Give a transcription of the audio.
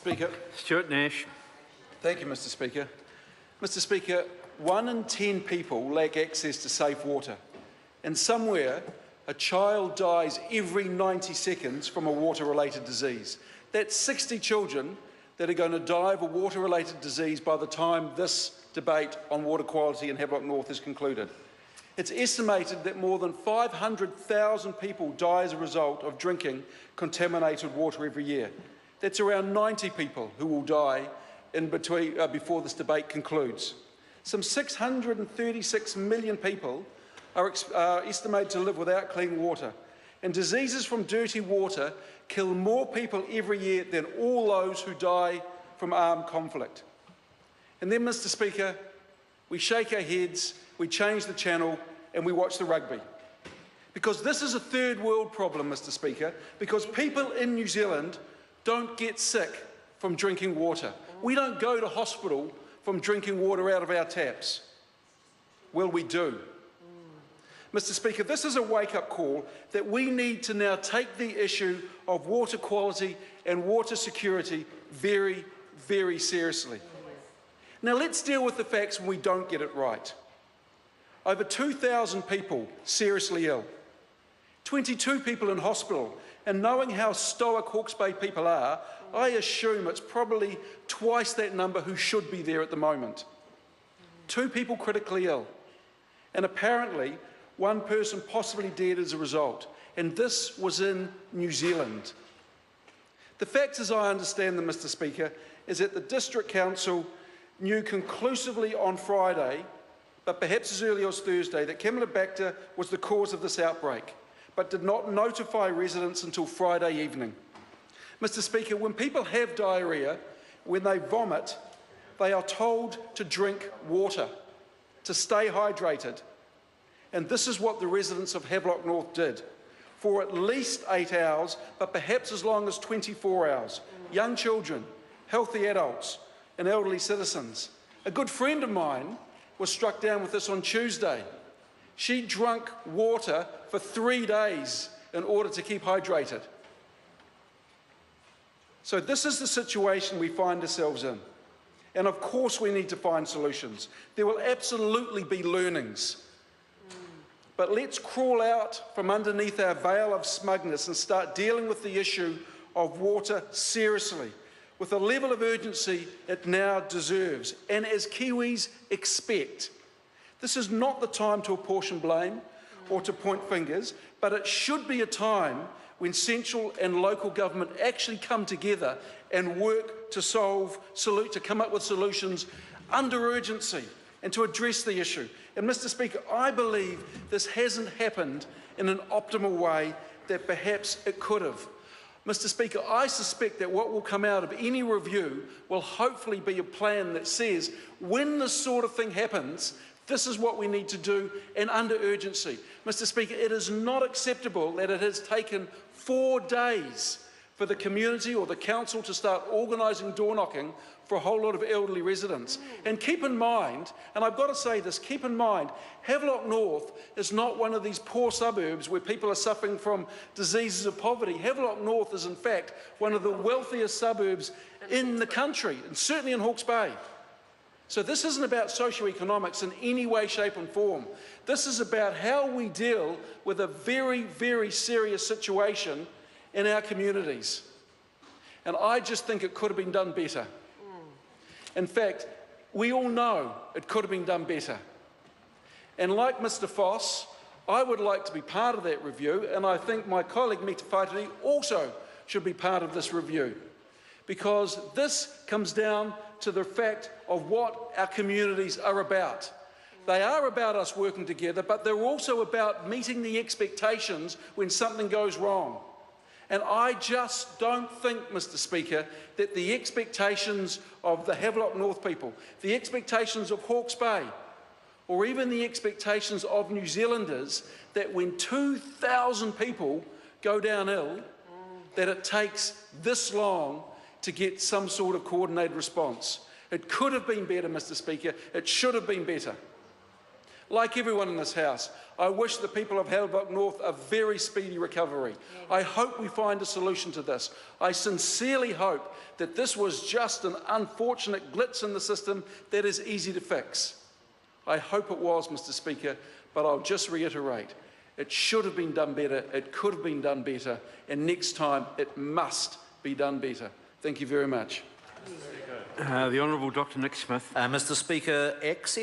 Speaker. Stuart Nash. Thank you, Mr Speaker. Mr Speaker, 1 in 10 people lack access to safe water, and somewhere a child dies every 90 seconds from a water-related disease. That's 60 children that are going to die of a water-related disease by the time this debate on water quality in Havelock North is concluded. It's estimated that more than 500,000 people die as a result of drinking contaminated water every year. That's around 90 people who will die before this debate concludes. Some 636 million people are estimated to live without clean water, and diseases from dirty water kill more people every year than all those who die from armed conflict. And then, Mr Speaker, we shake our heads, we change the channel, and we watch the rugby. Because this is a third world problem, Mr Speaker, because people in New Zealand don't get sick from drinking water. We don't go to hospital from drinking water out of our taps. Well, we do. Mr Speaker, this is a wake-up call that we need to now take the issue of water quality and water security very, very seriously. Now, let's deal with the facts when we don't get it right. Over 2,000 people seriously ill, 22 people in hospital, and knowing how stoic Hawke's Bay people are, I assume it's probably twice that number who should be there at the moment. 2 people critically ill, and apparently 1 person possibly dead as a result, and this was in New Zealand. The facts, as I understand them, Mr Speaker, is that the District Council knew conclusively on Friday, but perhaps as early as Thursday, that Campylobacter was the cause of this outbreak, but did not notify residents until Friday evening. Mr Speaker, when people have diarrhoea, when they vomit, they are told to drink water, to stay hydrated. And this is what the residents of Havelock North did for at least 8 hours, but perhaps as long as 24 hours. Young children, healthy adults, and elderly citizens. A good friend of mine was struck down with this on Tuesday. She drank water for 3 days in order to keep hydrated. So this is the situation we find ourselves in. And of course we need to find solutions. There will absolutely be learnings. But let's crawl out from underneath our veil of smugness and start dealing with the issue of water seriously, with a level of urgency it now deserves, and as Kiwis expect. This is not the time to apportion blame or to point fingers, but it should be a time when central and local government actually come together and work to come up with solutions under urgency and to address the issue. And Mr Speaker, I believe this hasn't happened in an optimal way that perhaps it could have. Mr Speaker, I suspect that what will come out of any review will hopefully be a plan that says when this sort of thing happens, this is what we need to do, and under urgency. Mr Speaker, it is not acceptable that it has taken 4 days for the community or the council to start organising door knocking for a whole lot of elderly residents. And keep in mind, and I've got to say this, keep in mind, Havelock North is not one of these poor suburbs where people are suffering from diseases of poverty. Havelock North is in fact one of the wealthiest suburbs in the country, and certainly in Hawke's Bay. So this isn't about socioeconomics in any way, shape and form. This is about how we deal with a very, very serious situation in our communities. And I just think it could have been done better. In fact, we all know it could have been done better. And like Mr Foss, I would like to be part of that review, and I think my colleague Mita Whaitiri also should be part of this review. Because this comes down to the fact of what our communities are about. They are about us working together, but they're also about meeting the expectations when something goes wrong. And I just don't think, Mr Speaker, that the expectations of the Havelock North people, the expectations of Hawke's Bay, or even the expectations of New Zealanders, that when 2,000 people go down ill, that it takes this long to get some sort of coordinated response. It could have been better, Mr Speaker. It should have been better. Like everyone in this House, I wish the people of Havelock North a very speedy recovery. I hope we find a solution to this. I sincerely hope that this was just an unfortunate glitch in the system that is easy to fix. I hope it was, Mr. Speaker, but I'll just reiterate, it should have been done better, it could have been done better, and next time it must be done better. Thank you very much. The Honourable Dr. Nick Smith. Mr. Speaker,